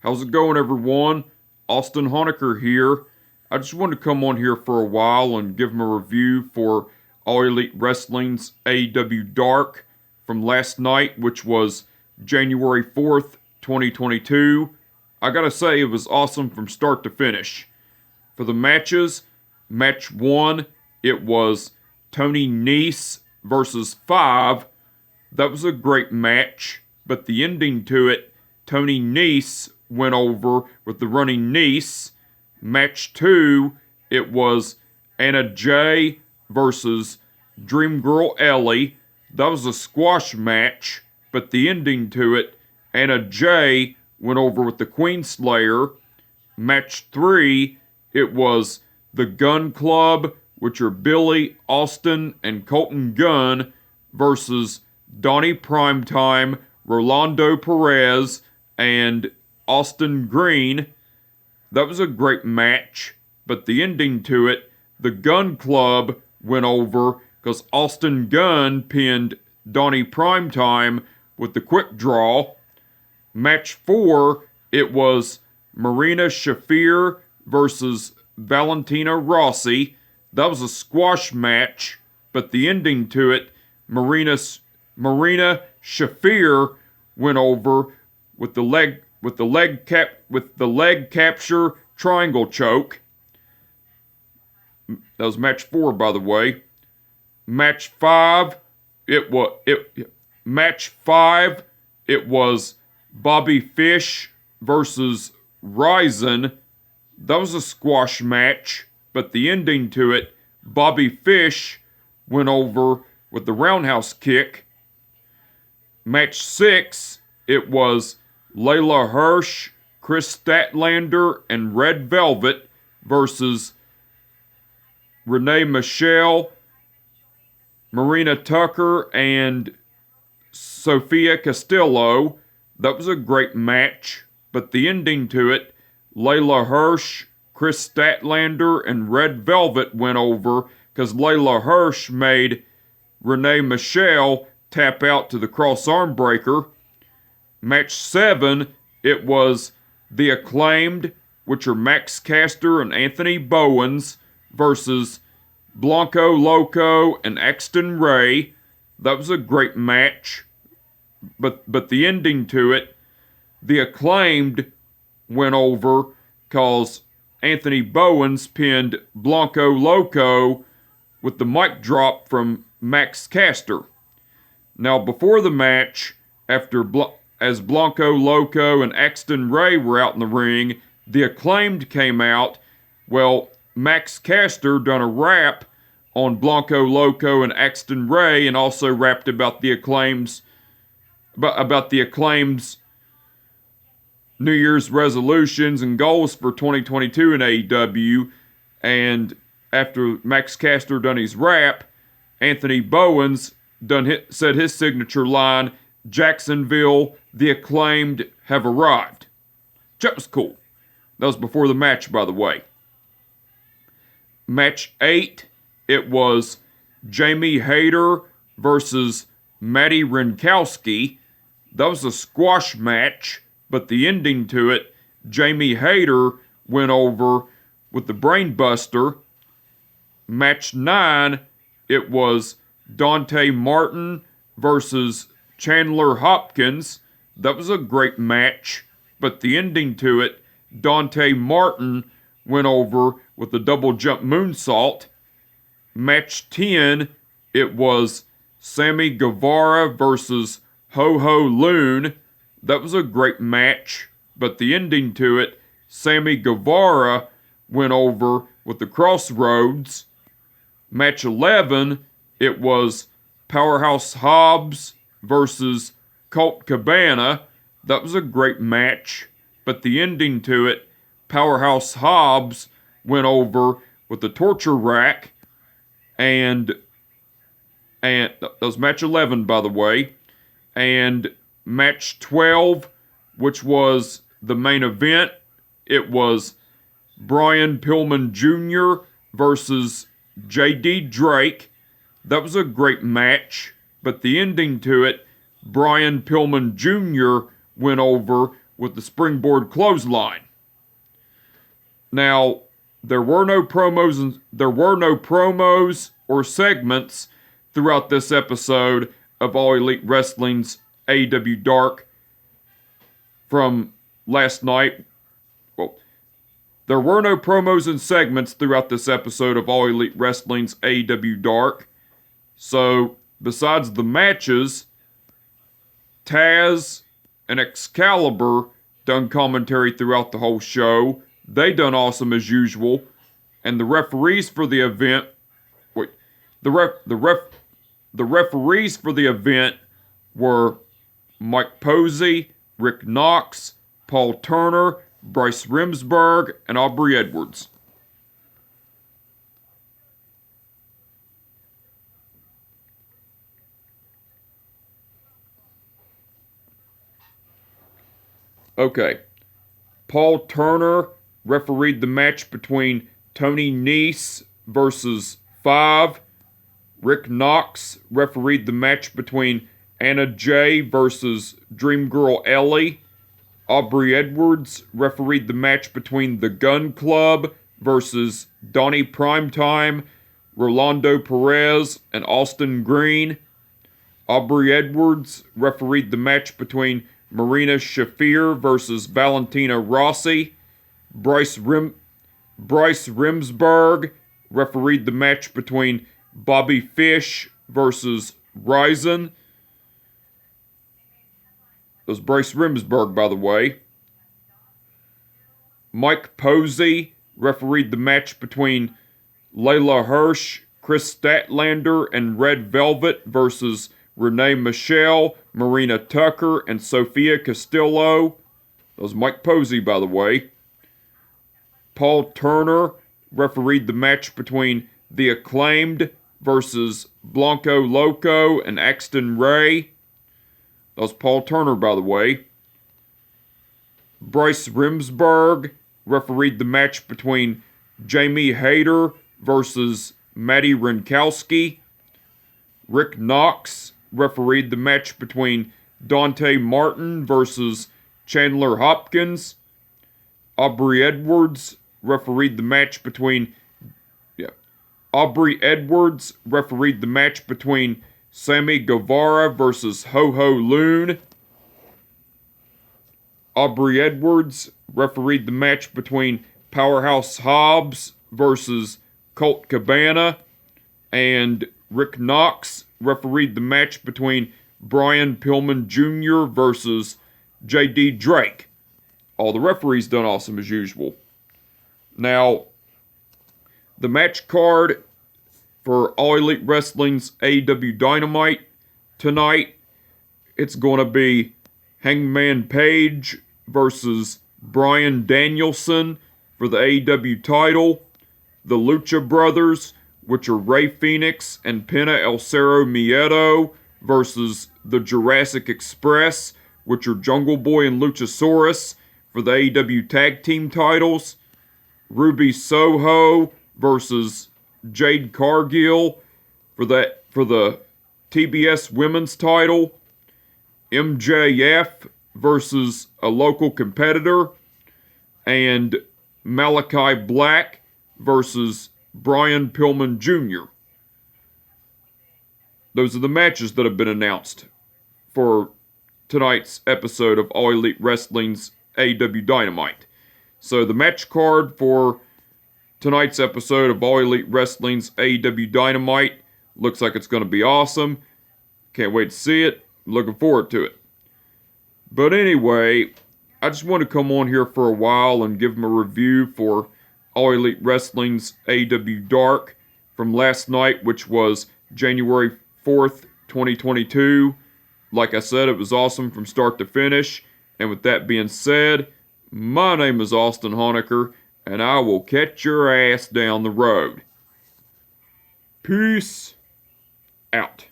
How's it going, everyone? Austin Honecker here. I just wanted to come on here for a while and give him a review for All Elite Wrestling's AEW Dark from last night, which was January 4th, 2022. I gotta say, it was awesome from start to finish. For the matches, match 1, it was Tony Nese versus 5. That was a great match, but the ending to it, Tony Nese went over with the running Nese. Match 2, it was Anna Jay versus Dream Girl Ellie. That was a squash match, but the ending to it, Anna Jay went over with the Queen Slayer. Match 3, it was the Gun Club, which are Billy, Austin, and Colton Gunn versus Donnie Primetime, Rolando Perez, and Austin Green. That was a great match, but the ending to it, the Gun Club went over because Austin Gunn pinned Donnie Primetime with the quick draw. Match 4, it was Marina Shafir versus Valentina Rossi. That was a squash match, but the ending to it, Marina Shafir went over with the leg capture triangle choke. That was match 4, by the way. Match 5, it was Bobby Fish versus Ryzen. That was a squash match, but the ending to it, Bobby Fish went over with the roundhouse kick. Match 6, it was Layla Hirsch, Chris Statlander, and Red Velvet versus Renee Michelle, Marina Tucker, and Sophia Castillo. That was a great match, but the ending to it, Layla Hirsch, Chris Statlander, and Red Velvet went over because Layla Hirsch made Renee Michelle tap out to the cross arm breaker. Match 7, it was The Acclaimed, which are Max Caster and Anthony Bowens, versus Blanco Loco and Axton Ray. That was a great match, but the ending to it, The Acclaimed went over because Anthony Bowens pinned Blanco Loco with the mic drop from Max Caster. Now, before the match, as Blanco Loco and Axton Ray were out in the ring, The Acclaimed came out. Well, Max Caster done a rap on Blanco Loco and Axton Ray, and also rapped about the Acclaimed's New Year's resolutions and goals for 2022 in AEW. And after Max Caster done his rap, Anthony Bowens said his signature line, "Jacksonville, the Acclaimed have arrived." That was cool. That was before the match, by the way. Match 8, it was Jamie Hayter versus Maddie Renkowski. That was a squash match, but the ending to it, Jamie Hayter went over with the Brainbuster. Match 9, it was Dante Martin versus Chandler Hopkins. That was a great match, but the ending to it, Dante Martin went over with the double jump moonsault. Match 10, it was Sammy Guevara versus Ho-Ho Loon. That was a great match, but the ending to it, Sammy Guevara went over with the Crossroads. Match 11, it was Powerhouse Hobbs versus Colt Cabana. That was a great match, but the ending to it, Powerhouse Hobbs went over with the torture rack. And that was match 11, by the way. And match 12, which was the main event, it was Brian Pillman Jr. versus J.D. Drake. That was a great match, but the ending to it, Brian Pillman Jr. went over with the springboard clothesline. Now, there were no promos or segments throughout this episode of All Elite Wrestling's AEW Dark from last night. Well, there were no promos and segments throughout this episode of All Elite Wrestling's AEW Dark. So, besides the matches, Taz and Excalibur done commentary throughout the whole show. They done awesome as usual. And the referees for the event... The referees for the event were Mike Posey, Rick Knox, Paul Turner, Bryce Remsburg, and Aubrey Edwards. Okay. Paul Turner refereed the match between Tony Nese versus Five. Rick Knox refereed the match between Anna Jay versus Dream Girl Ellie. Aubrey Edwards refereed the match between The Gun Club versus Donnie Primetime, Rolando Perez, and Austin Green. Aubrey Edwards refereed the match between Marina Shafir versus Valentina Rossi. Bryce Remsburg refereed the match between Bobby Fish versus Ryzen. That was Bryce Remsburg, by the way. Mike Posey refereed the match between Layla Hirsch, Chris Statlander, and Red Velvet versus Renee Michelle, Marina Tucker, and Sophia Castillo. That was Mike Posey, by the way. Paul Turner refereed the match between The Acclaimed versus Blanco Loco and Axton Ray. That was Paul Turner, by the way. Bryce Remsburg refereed the match between Jamie Hayter versus Maddie Renkowski. Rick Knox refereed the match between Dante Martin versus Chandler Hopkins. Aubrey Edwards refereed the match between Sammy Guevara versus Ho-Ho Loon. Aubrey Edwards refereed the match between Powerhouse Hobbs versus Colt Cabana. And Rick Knox refereed the match between Brian Pillman Jr. versus J.D. Drake. All the referees done awesome as usual. Now, the match card for All Elite Wrestling's AEW Dynamite tonight, it's going to be Hangman Page versus Bryan Danielson for the AEW title. The Lucha Brothers, which are Rey Fenix and Pena El Cerro Miedo, versus the Jurassic Express, which are Jungle Boy and Luchasaurus for the AEW Tag Team titles. Ruby Soho versus Jade Cargill for the TBS Women's title. MJF versus a local competitor. And Malachi Black versus Brian Pillman Jr. Those are the matches that have been announced for tonight's episode of All Elite Wrestling's AEW Dynamite. So the match card for tonight's episode of All Elite Wrestling's AEW Dynamite looks like it's going to be awesome. Can't wait to see it. Looking forward to it. But anyway, I just want to come on here for a while and give them a review for All Elite Wrestling's AEW Dark from last night, which was January 4th, 2022. Like I said, it was awesome from start to finish. And with that being said, my name is Austin Honecker, and I will catch your ass down the road. Peace out.